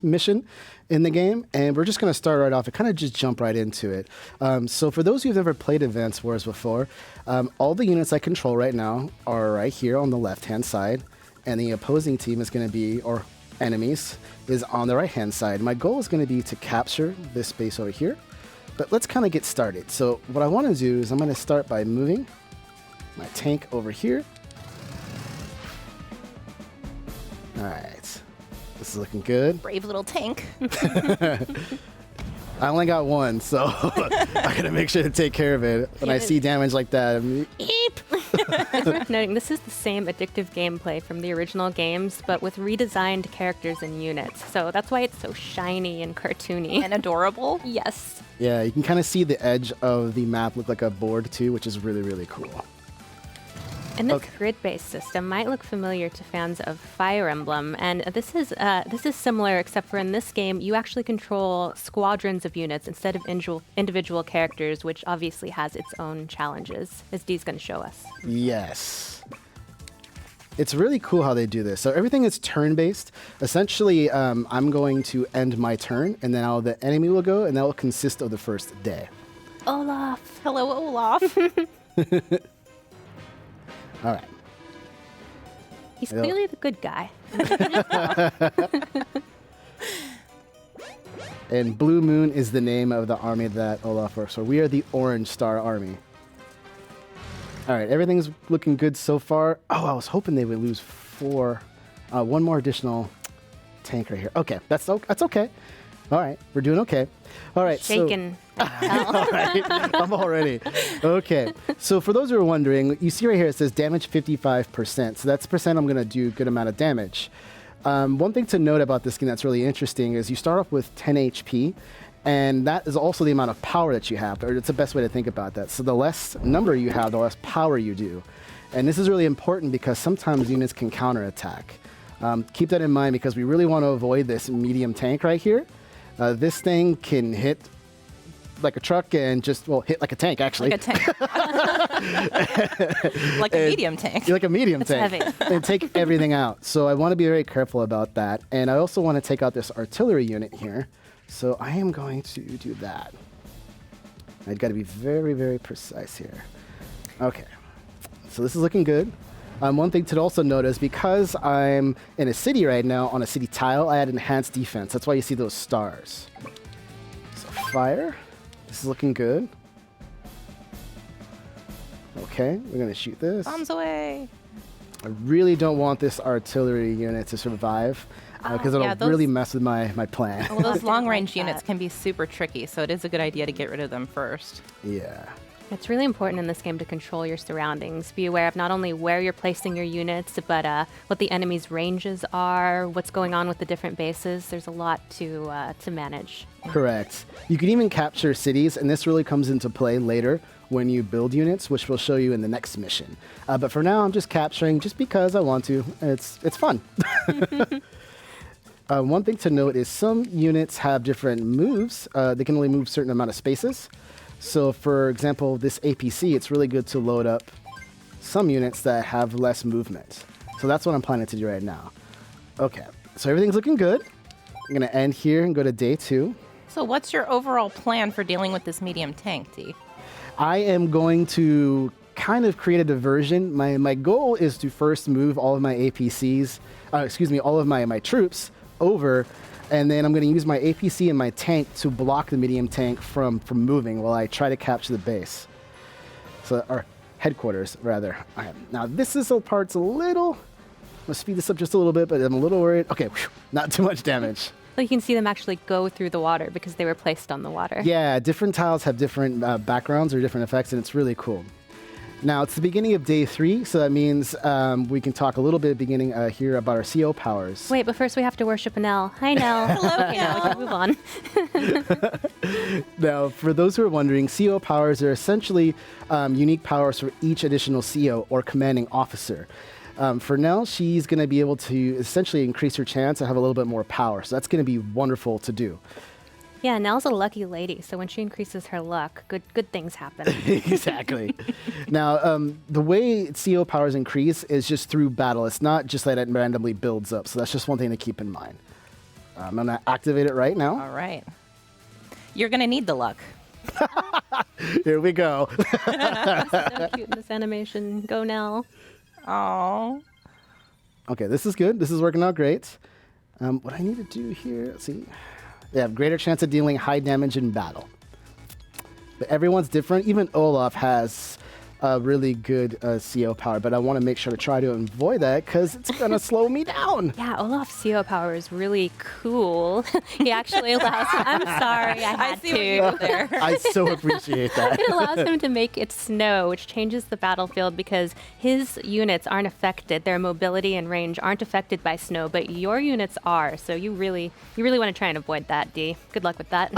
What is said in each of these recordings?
mission in the game, and we're just going to start right off and kind of just jump right into it. So for those who've ever played Advance Wars before, all the units I control right now are right here on the left-hand side, and the opposing team is going to be, or enemies, is on the right-hand side. My goal is going to be to capture this space over here, but let's kind of get started. So what I want to do is I'm going to start by moving my tank over here. All right. This is looking good. Brave little tank. I only got one, so I gotta make sure to take care of it. When I see damage like that, I'm eep. It's worth noting, this is the same addictive gameplay from the original games, but with redesigned characters and units. So that's why it's so shiny and cartoony. And adorable. Yes. Yeah, you can kind of see the edge of the map look like a board too, which is really, really cool. And this grid-based system might look familiar to fans of Fire Emblem, and this is similar, except for in this game, you actually control squadrons of units instead of individual characters, which obviously has its own challenges, as Dee's going to show us. Yes. It's really cool how they do this. So everything is turn-based. Essentially, I'm going to end my turn, and then the enemy will go, and that will consist of the first day. Olaf. Hello, Olaf. All right. He's clearly the good guy. And Blue Moon is the name of the army that Olaf works for. We are the Orange Star Army. All right, everything's looking good so far. Oh, I was hoping they would lose one more additional tank right here. Okay, that's okay. All right, we're doing okay. All right, shaken. All right, I'm all ready. Okay, so for those who are wondering, you see right here it says damage 55%. So that's percent I'm going to do a good amount of damage. One thing to note about this game that's really interesting is you start off with 10 HP, and that is also the amount of power that you have. Or it's the best way to think about that. So the less number you have, the less power you do. And this is really important because sometimes units can counterattack. Keep that in mind because we really want to avoid this medium tank right here. This thing can hit like a truck and hit like a tank, actually. Like a tank. Like a medium tank. Like a medium It's tank. heavy. And take everything out. So I want to be very careful about that. And I also want to take out this artillery unit here. So I am going to do that. I've got to be very, very precise here. Okay. So this is looking good. One thing to also notice, because I'm in a city right now, on a city tile, I had enhanced defense. That's why you see those stars. So fire. This is looking good. Okay, we're going to shoot this. Bombs away. I really don't want this artillery unit to survive, because it'll really mess with my plan. Well, those long-range units can be super tricky, so it is a good idea to get rid of them first. Yeah. It's really important in this game to control your surroundings. Be aware of not only where you're placing your units, but what the enemy's ranges are, what's going on with the different bases. There's a lot to manage. Correct. You can even capture cities, and this really comes into play later when you build units, which we'll show you in the next mission. But for now, I'm just capturing just because I want to. It's fun. One thing to note is some units have different moves. They can only move a certain amount of spaces. So, for example, this APC, it's really good to load up some units that have less movement. So that's what I'm planning to do right now. Okay, so everything's looking good. I'm going to end here and go to day 2. So what's your overall plan for dealing with this medium tank, Dee? I am going to kind of create a diversion. My goal is to first move all of my APCs, all of my troops over, and then I'm going to use my APC and my tank to block the medium tank from moving while I try to capture the base. So, our headquarters, rather. All right. Now, this is the part's a little... Let's speed this up just a little bit, but I'm a little worried. Okay, not too much damage. Well, you can see them actually go through the water because they were placed on the water. Yeah, different tiles have different backgrounds or different effects, and it's really cool. Now, it's the beginning of day 3, so that means we can talk a little bit beginning here about our CO powers. Wait, but first we have to worship Nell. Hi, Nell. Hello, Okay, now we can move on. Now, for those who are wondering, CO powers are essentially unique powers for each additional CO or commanding officer. For Nell, she's going to be able to essentially increase her chance and have a little bit more power, so that's going to be wonderful to do. Yeah, Nell's a lucky lady, so when she increases her luck, good things happen. Exactly. Now, the way CO powers increase is just through battle. It's not just that it randomly builds up, so that's just one thing to keep in mind. I'm going to activate it right now. All right. You're going to need the luck. Here we go. So cute in this animation. Go Nell. Oh. Okay, this is good. This is working out great. What I need to do here, let's see. They have greater chance of dealing high damage in battle. But everyone's different. Even Olaf has a really good CO power, but I want to make sure to try to avoid that because it's going to slow me down. Yeah, Olaf's CO power is really cool. He actually allows him. I'm sorry, I had see what you to. did there. I so appreciate that. It allows him to make it snow, which changes the battlefield because his units aren't affected. Their mobility and range aren't affected by snow, but your units are. So you really want to try and avoid that, D. Good luck with that.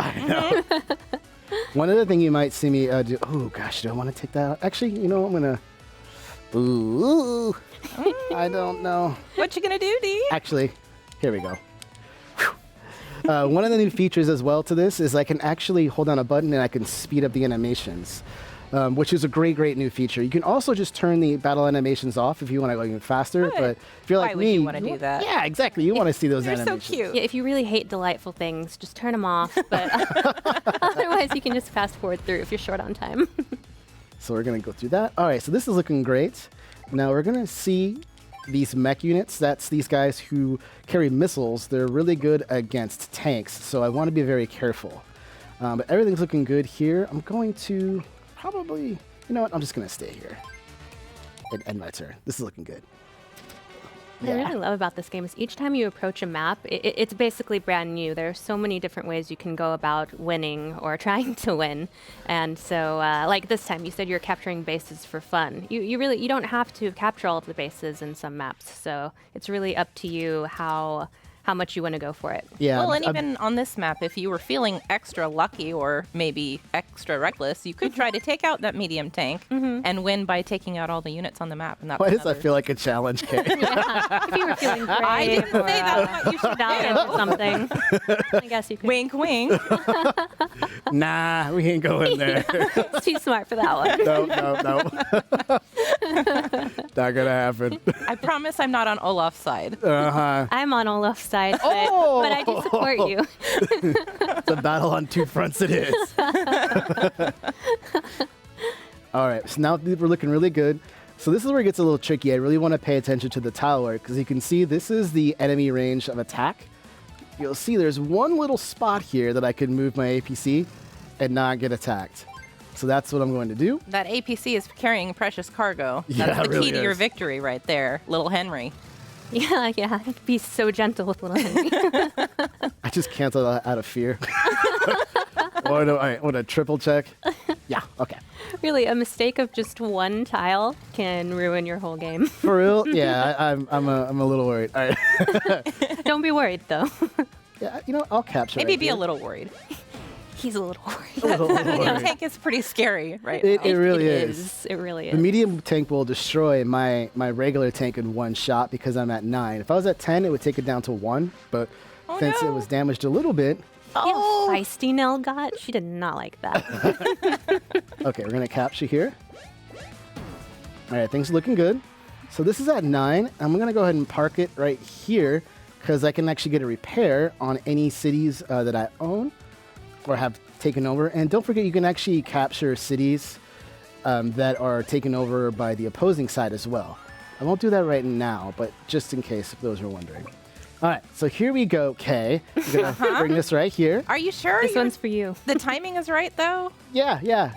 One other thing you might see me do. Oh gosh, do I want to take that out? Actually, you know, I'm gonna. Ooh, I don't know. What you going to do, D? Actually, here we go. One of the new features as well to this is I can actually hold down a button and I can speed up the animations, which is a great new feature. You can also just turn the battle animations off if you want to go even faster. Good. But if you're Why like would me, you wanna do that? Yeah, exactly. You want to see those They're so animations. cute. Yeah, if you really hate delightful things, just turn them off. But otherwise, you can just fast forward through if you're short on time. So we're going to go through that. All right, so this is looking great. Now we're going to see these mech units. That's these guys who carry missiles. They're really good against tanks, so I want to be very careful. But everything's looking good here. I'm going to probably, you know what, I'm just going to stay here and end my turn. This is looking good. What I really love about this game is each time you approach a map, it's basically brand new. There are so many different ways you can go about winning or trying to win. And so, like this time, you said you're capturing bases for fun. You don't have to capture all of the bases in some maps. So it's really up to you how much you want to go for it. Yeah. Well, and I'm- even on this map, if you were feeling extra lucky or maybe extra reckless, you could try to take out that medium tank and win by taking out all the units on the map. And that's why does that another- feel like a challenge, Kate? If you were feeling brave I didn't or say that's what you should valiant do. or something, I guess you could. Wink, wink. Nah, we ain't going there. It's too smart for that one. No. Not going to happen. I promise I'm not on Olaf's side. Uh-huh. I'm on Olaf's side, but I do support you. It's a battle on two fronts it is. All right, so now we're looking really good. So this is where it gets a little tricky. I really want to pay attention to the tile work because you can see this is the enemy range of attack. You'll see there's one little spot here that I can move my APC and not get attacked. So that's what I'm going to do. That APC is carrying precious cargo. Yeah, That's it the really key to your is. victory right there, little Henry. Yeah. Be so gentle with little Henry. I just cancel that out of fear. All right, want a triple check? Yeah, okay. Really, a mistake of just one tile can ruin your whole game. For real? Yeah, I'm a little worried. All right. Don't be worried, though. Yeah, you know, I'll capture Maybe right be here. a little worried. He's a little worried. A little Medium worried. tank is pretty scary right It now. really It is. It really The is. medium tank will destroy my regular tank in one shot because I'm at 9. If I was at 10, it would take it down to 1. But Oh, since it no. was damaged a little bit, See how feisty Nell got? She did not like that. okay, we're going to capture here. All right, things are looking good. So this is at 9. I'm going to go ahead and park it right here because I can actually get a repair on any cities that I own or have taken over. And don't forget, you can actually capture cities that are taken over by the opposing side as well. I won't do that right now, but just in case if those are wondering. All right, so here we go, Kay. I'm going to bring this right here. Are you sure This one's for you. the timing is right, though? Yeah.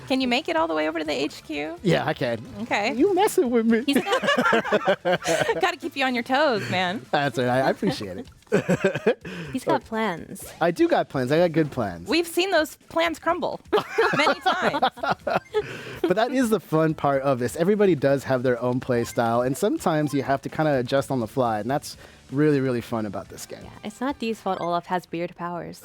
Can you make it all the way over to the HQ? Yeah, I can. Okay. You messing with me. He's Got to keep you on your toes, man. That's right. I appreciate it. He's got plans. I do got plans. I got good plans. We've seen those plans crumble many times. But that is the fun part of this. Everybody does have their own play style, and sometimes you have to kind of adjust on the fly, and that's really, really fun about this game. It's not Dee's fault Olaf has weird powers.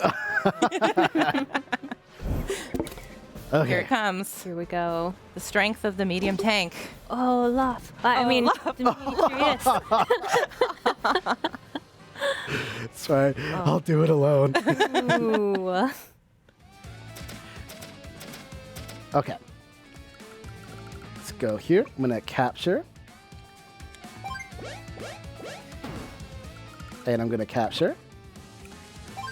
Okay. Here it comes. Here we go. The strength of the medium tank. Oh, Olaf. I mean, Olaf. Demetrius. That's right. I'll do it alone. Ooh. Okay. Let's go here. I'm going to capture. And I'm going to capture.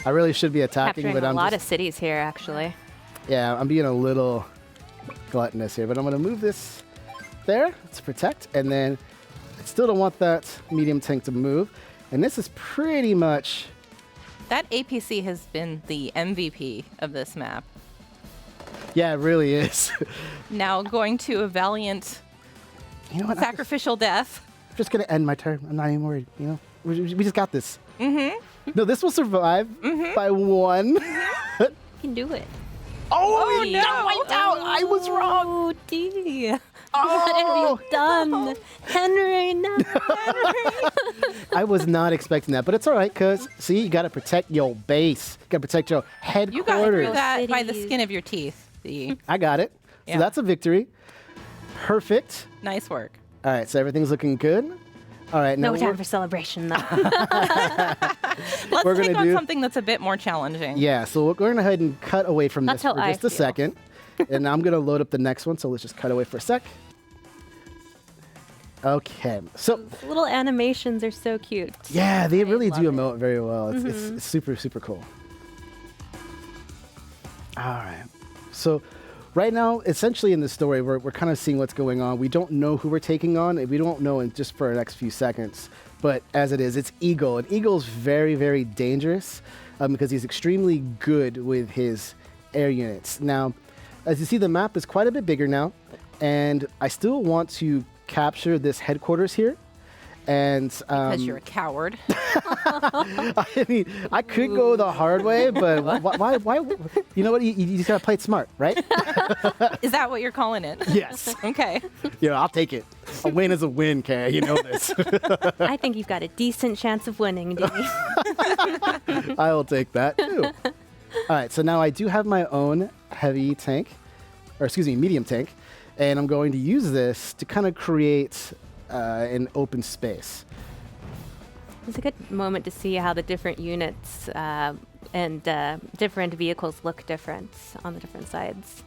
I really should be attacking, Capturing but a I'm lot just, of cities here, actually. yeah, I'm being a little gluttonous here. But I'm going to move this there to protect, and then I still don't want that medium tank to move. And this is pretty much, That APC has been the MVP of this map. yeah, it really is. Now going to a valiant You know what? sacrificial death. I'm just going to end my turn. I'm not even worried. You know, we just got this. Mm-hmm. No, this will survive by one. You can do it. Oh, no. got wiped out. I was wrong. Oh, dear. Oh. What have you done? Henry, no. I was not expecting that, but it's all right, because, see, you got to protect your base. You got to protect your You got through headquarters. that by the Cities. skin of your teeth. The I got it. So Yeah. that's a victory. Perfect. nice work. All right, so everything's looking good. All right, now No time we're- for celebration, though. Let's We're take gonna on do- something that's a bit more challenging. yeah, so we're going to go ahead and cut away from That's this for how I just a feel. second. And I'm going to load up the next one, so let's just cut away for a sec. Okay, so Little animations are so cute. yeah, they really love do it. emote very well. It's super, super cool. All right. So right now, essentially in the story, we're kind of seeing what's going on. We don't know who we're taking on. We don't know in just for the next few seconds. But as it is, it's Eagle. And Eagle's very, very dangerous because he's extremely good with his air units. Now, as you see, the map is quite a bit bigger now. And I still want to capture this headquarters here. And Because you're a coward. I mean, I could go the hard way, but why? You know what? You just gotta play it smart, right? Is that what you're calling it? Yes. Okay. You know, I'll take it. A win is a win, Kay. You know this. I think you've got a decent chance of winning, Dee. I will take that too. All right, so now I do have my own heavy tank, or excuse me, medium tank, and I'm going to use this to kind of create an open space. It's a good moment to see how the different units and different vehicles look different on the different sides.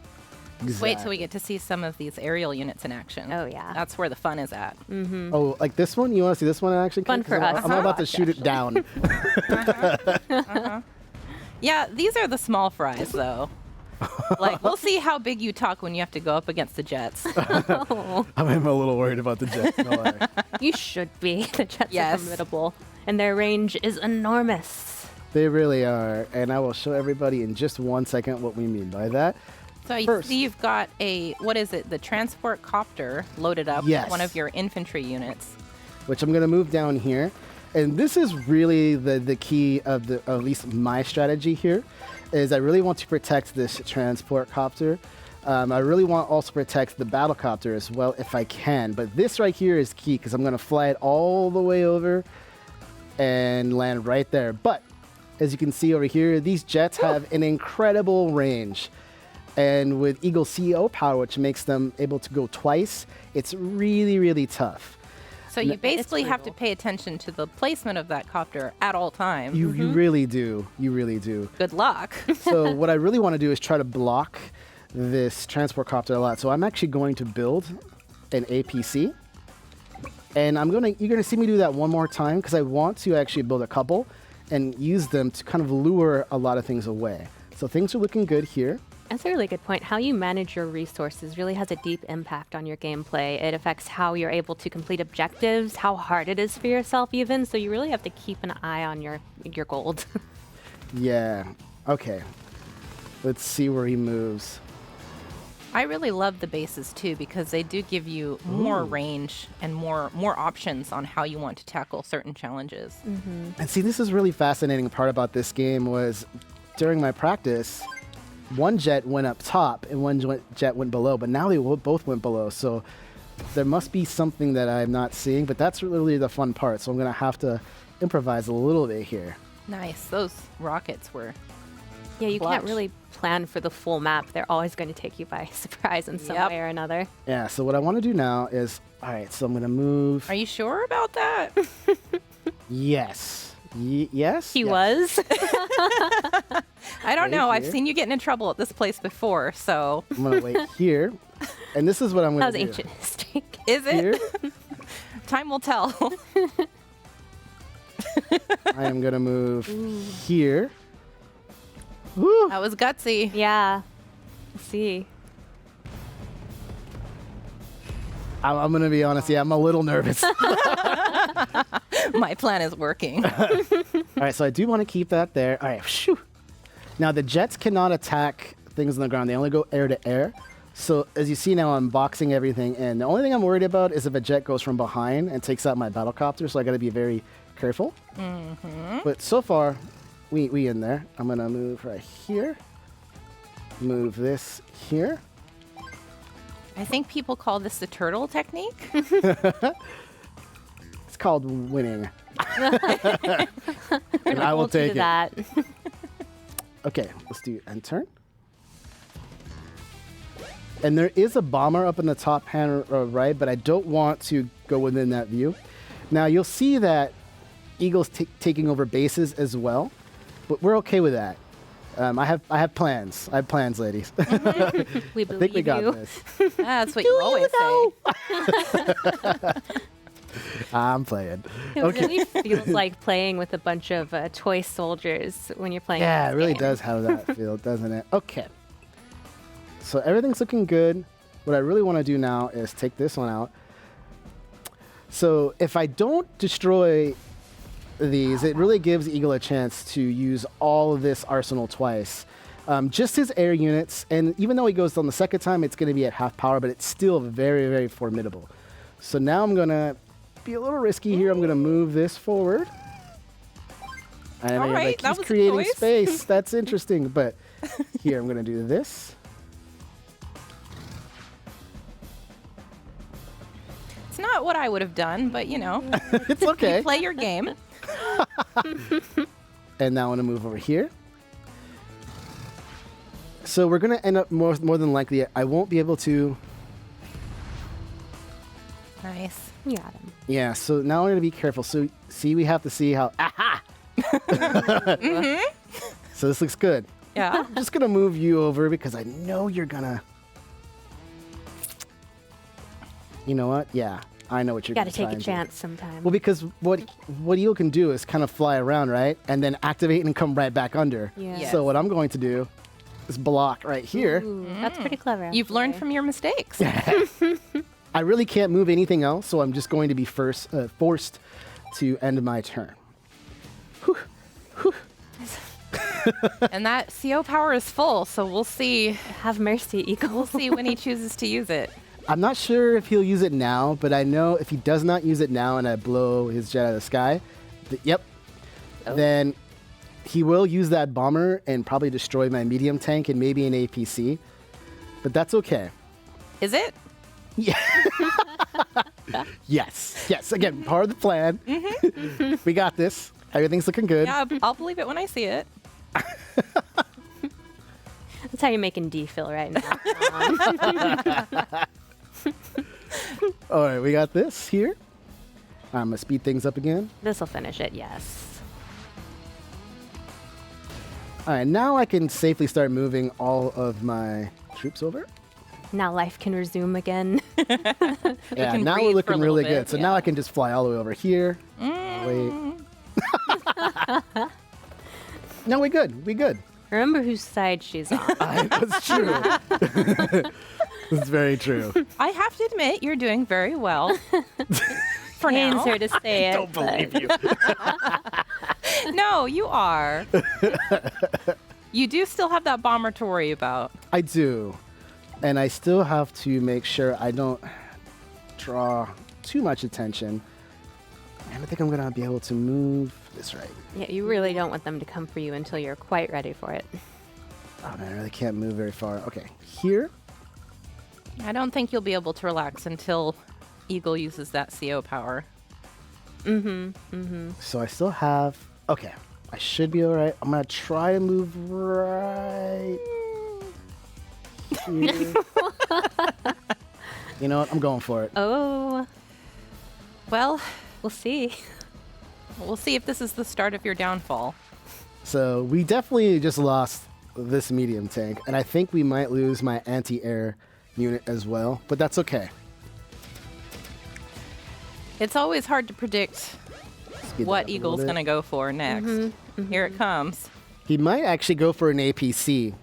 Wait till we get to see some of these aerial units in action. Oh, yeah. That's where the fun is at. Oh, like this one? You want to see this one in action? Fun Kay? 'Cause for us. I'm about to shoot it down. Yeah, these are the small fries, though. Like, we'll see how big you talk when you have to go up against the jets. Oh, I'm a little worried about the Jets. No lie. you should be. The Jets Yes. are formidable, and their range is enormous. They really are, and I will show everybody in just 1 second what we mean by that. So I First. see you've got what is it? The transport copter loaded up Yes. with one of your infantry units. Which I'm going to move down here. And this is really the key of at least my strategy here, is I really want to protect this transport copter. I really want to also protect the battle copter as well if I can. But this right here is key because I'm going to fly it all the way over and land right there. But as you can see over here, these jets have an incredible range. And with Eagle CEO power, which makes them able to go twice, it's really, really tough. So you basically have to brutal. pay attention to the placement of that copter at all times. You really do. You really do. Good luck. So what I really want to do is try to block this transport copter a lot. So I'm actually going to build an APC. And you're gonna see me do that one more time because I want to actually build a couple and use them to kind of lure a lot of things away. So things are looking good here. That's a really good point. How you manage your resources really has a deep impact on your gameplay. It affects how you're able to complete objectives, how hard it is for yourself even, so you really have to keep an eye on your gold. Yeah. Okay. Let's see where he moves. I really love the bases too because they do give you more range and more options on how you want to tackle certain challenges. And see, this is really fascinating part about this game was during my practice, one jet went up top and one jet went below, but now they both went below. So there must be something that I'm not seeing, but that's really the fun part. So I'm going to have to improvise a little bit here. Nice. Those rockets were. Yeah, you can't Clutch. really plan for the full map. They're always going to take you by surprise in some Yep. way or another. Yeah, so what I want to do now is, all right, so I'm going to move. Are you sure about that? Yes. Yes? He Yes. was. I don't Right know. I've here. seen you get into trouble at this place before, so I'm going to wait here. And this is what I'm That going was to do. ancient history. is it? Here, Time will tell. I am going to move here. Woo. That was gutsy. Yeah. We'll see. I'm gonna be honest. Yeah, I'm a little nervous. My plan is working. All right, so I do want to keep that there. All right, shoo. Now the jets cannot attack things on the ground. They only go air to air. So as you see now, I'm boxing everything in. The only thing I'm worried about is if a jet goes from behind and takes out my battlecopter. So I got to be very careful. But so far, we in there. I'm gonna move right here. Move this here. I think people call this the turtle technique. It's called winning. We're And gonna I will hold you to take it. that. Okay, let's do end turn. And there is a bomber up in the top hand right, but I don't want to go within that view. Now you'll see that Eagle's taking over bases as well, but we're okay with that. I have plans. I have plans, ladies. We I believe think we got you. this. That's what you always say. I'm playing. It really feels like playing with a bunch of toy soldiers when you're playing. Yeah, this it really game. does have that feel, doesn't it? Okay. So everything's looking good. What I really want to do now is take this one out. So if I don't destroy these, it really gives Eagle a chance to use all of this arsenal twice. Just his air units, and even though he goes on the second time, it's going to be at half power, but it's still very, very formidable. So now I'm going to be a little risky here. I'm going to move this forward. And All right, that he's was a creating choice. space. That's interesting. But here, I'm going to do this. It's not what I would have done, but It's okay. play your game. And now I'm going to move over here. So we're going to end up more than likely, I won't be able to. Nice. You got him. Yeah, so now I'm going to be careful. So see, we have to see how. Aha! So this looks good. Yeah. I'm just going to move you over because I know you're going to. You know what? Yeah, I know what you're Got going to to take a chance sometime. Well, because what Eagle can do is kind of fly around, right? And then activate and come right back under. Yeah. Yes. So what I'm going to do is block right here. Ooh, that's pretty clever. You've learned actually. from your mistakes. I really can't move anything else, so I'm just going to be forced to end my turn. And that CO power is full, so we'll see. Have mercy, Eagle. We'll see when he chooses to use it. I'm not sure if he'll use it now, but I know if he does not use it now and I blow his jet out of the sky, then he will use that bomber and probably destroy my medium tank and maybe an APC. But that's okay. Is it? Yes. Again, part of the plan. We got this. Everything's looking good. Yeah, I'll believe it when I see it. That's how you're making D feel right now. All right, we got this here. I'm going to speed things up again. This will finish it, yes. All right, now I can safely start moving all of my troops over. Now life can resume again. Yeah, can now breathe we're for a looking little really bit, good. So now yeah. I can just fly all the way over here. Wait. No, we good. We good. Remember whose side she's on. That's true. That's very true. I have to admit, you're doing very well. For now. Pains her to say it. Don't believe you. No, you are. You do still have that bomber to worry about. I do. And I still have to make sure I don't draw too much attention. And I think I'm going to be able to move this right. Yeah, you really don't want them to come for you until you're quite ready for it. Oh, man, I really can't move very far. Okay, here. I don't think you'll be able to relax until Eagle uses that CO power. So I still have... Okay, I should be all right. I'm going to try to move right here. You know what? I'm going for it. Oh, Well, we'll see. we'll see if this is the start of your downfall. So we definitely just lost this medium tank, and I think we might lose my anti-air unit as well, but that's okay. It's always hard to predict Speed that up what a Eagle's little going to bit. go for next. Here it comes. He might actually go for an APC.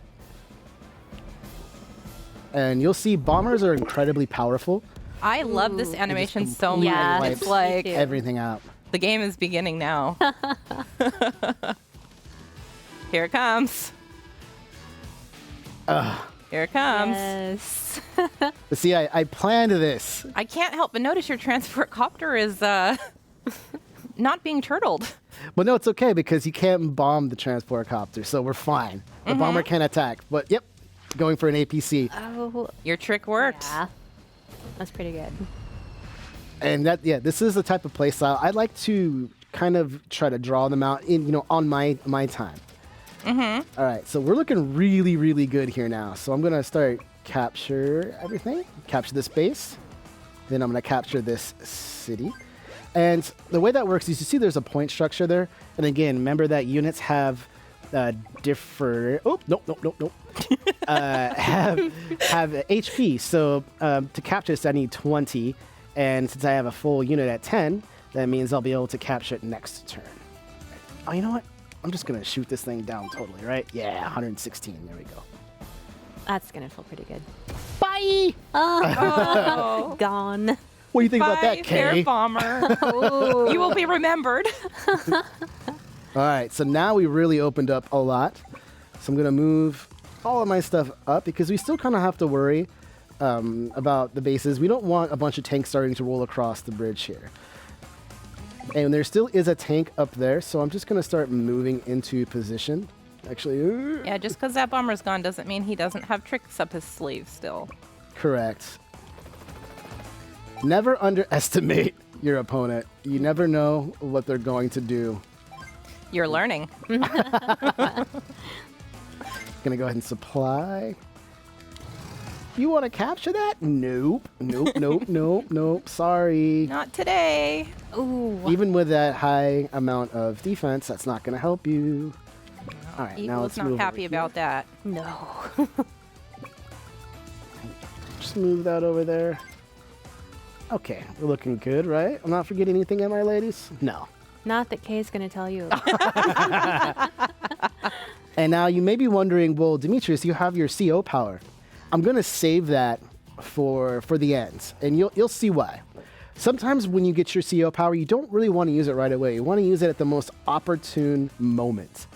And you'll see bombers are incredibly powerful. I love this animation so much. completely Yeah, wipes It's like too. everything out. the game is beginning now. Here it comes. Here it comes. Yes. But see, I planned this. I can't help but notice your transport copter is not being turtled. But no, it's okay because you can't bomb the transport copter, so we're fine. The bomber can attack. But yep, going for an APC. Oh, Your trick worked. yeah. That's pretty good. And that, yeah, this is the type of play style I like to kind of try to draw them out in, on my time. All right, so we're looking really, really good here now. So I'm gonna start capture everything, capture this base, then I'm gonna capture this city. And the way that works is you see there's a point structure there. And again, remember that units have different. Oh, nope. Have HP. So to capture this, I need 20. And since I have a full unit at 10, that means I'll be able to capture it next turn. Oh, you know what? I'm just going to shoot this thing down totally, right? Yeah, 116. There we go. That's gonna feel pretty good. Bye! Oh. Gone. What do you think about Bye, that, fair Kay? bomber. You will be remembered. All right, so now we really opened up a lot. So I'm going to move all of my stuff up because we still kind of have to worry about the bases. We don't want a bunch of tanks starting to roll across the bridge here. And there still is a tank up there, so I'm just going to start moving into position. Actually, Yeah, just because that bomber's gone doesn't mean he doesn't have tricks up his sleeve still. correct. Never underestimate your opponent. You never know what they're going to do. You're learning. Gonna go ahead and supply. You want to capture that? Nope. Nope. Sorry. Not today. Ooh. Even with that high amount of defense, that's not going to help you. All right, now Eagle's let's not move happy over about that. No. here. Just move that over there. Okay, we're looking good, right? I'm not forgetting anything, am I, ladies? No. Not that Kay's gonna tell you. And now you may be wondering, well, Demetrius, you have your CO power. I'm going to save that for the end, and you'll see why. Sometimes when you get your CO power, you don't really want to use it right away. You want to use it at the most opportune moment.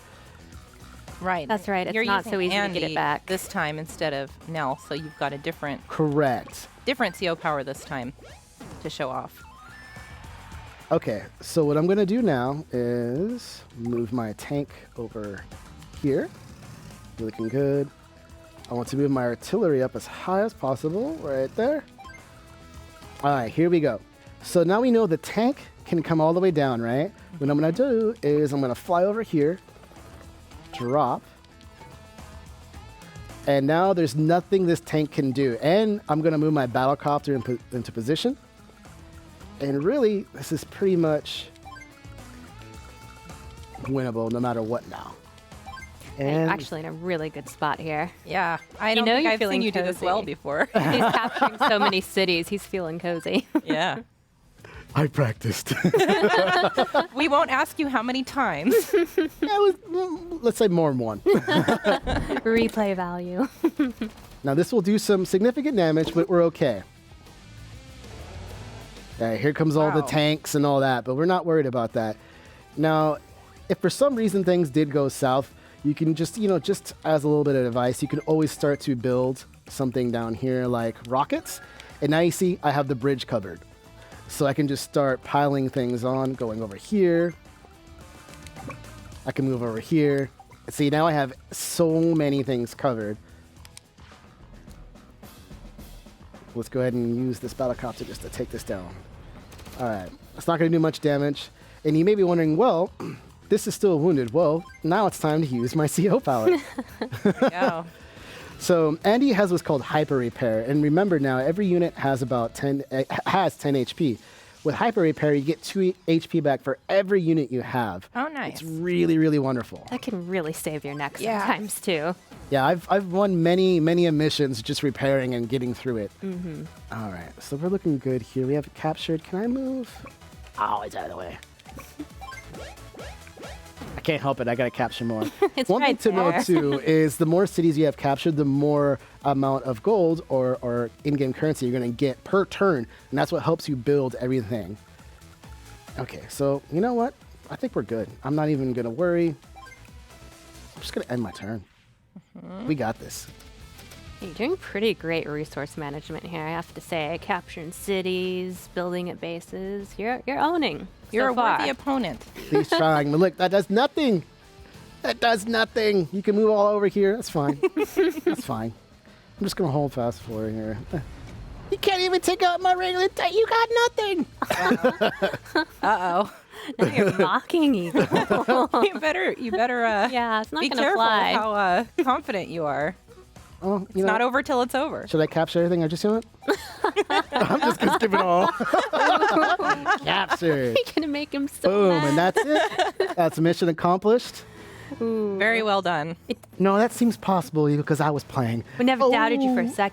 Right. That's right, it's You're not using so easy to get it Andy back. this time instead of Nell, so you've got a different Correct. CO power this time to show off. Okay, so what I'm going to do now is move my tank over here. Looking good. I want to move my artillery up as high as possible, right there. All right, here we go. So now we know the tank can come all the way down, right? What I'm going to do is I'm going to fly over here, drop, and now there's nothing this tank can do. And I'm going to move my battlecopter into position. And really, this is pretty much winnable no matter what now. You're And actually in a really good spot here. Yeah. I You don't know think you're I've seen feeling you do this well cozy. before. He's capturing so many cities. He's feeling cozy. Yeah. I practiced. We won't ask you how many times. Let's say more than one. Replay value. Now this will do some significant damage, but we're okay. All right, here comes all the Wow. tanks and all that, but we're not worried about that. Now, if for some reason things did go south, you can just, just as a little bit of advice, you can always start to build something down here like rockets. And now you see I have the bridge covered. So I can just start piling things on, going over here. I can move over here. See, now I have so many things covered. Let's go ahead and use this battlecopter just to take this down. All right, it's not going to do much damage. And you may be wondering, well, this is still wounded. Well, now it's time to use my CO power. Yeah. So Andy has what's called hyper repair, and remember now every unit has about 10 HP. With hyper repair, you get 2 HP back for every unit you have. Oh, nice. It's really, really wonderful. That can really save your neck Yeah. sometimes too. Yeah, I've won many missions just repairing and getting through it. All right, so we're looking good here. We have it captured. Can I move? Oh, it's out of the way. I can't help it. I got to capture more. It's One right thing to there. note, too, is the more cities you have captured, the more amount of gold or in-game currency you're going to get per turn. And that's what helps you build everything. Okay, so you know what? I think we're good. I'm not even going to worry. I'm just going to end my turn. We got this. You're doing pretty great resource management here, I have to say. Capturing cities, building at bases. You're owning. You're so a far. worthy opponent. He's trying. But look, that does nothing. That does nothing. You can move all over here. That's fine. That's fine. I'm just going to hold fast forward here. You can't even take out my regular tank. You got nothing. Uh-oh. Now you're mocking Eagle. you better Yeah, it's not be gonna careful fly. how confident you are. Oh, It's not over till it's over. Should I capture everything I just want? I'm just going to skip it all. Captured. You're gonna make him so Boom. mad. And that's it. That's mission accomplished. Ooh. Very well done. No, that seems possible because I was playing. We never doubted you for a Oh. second.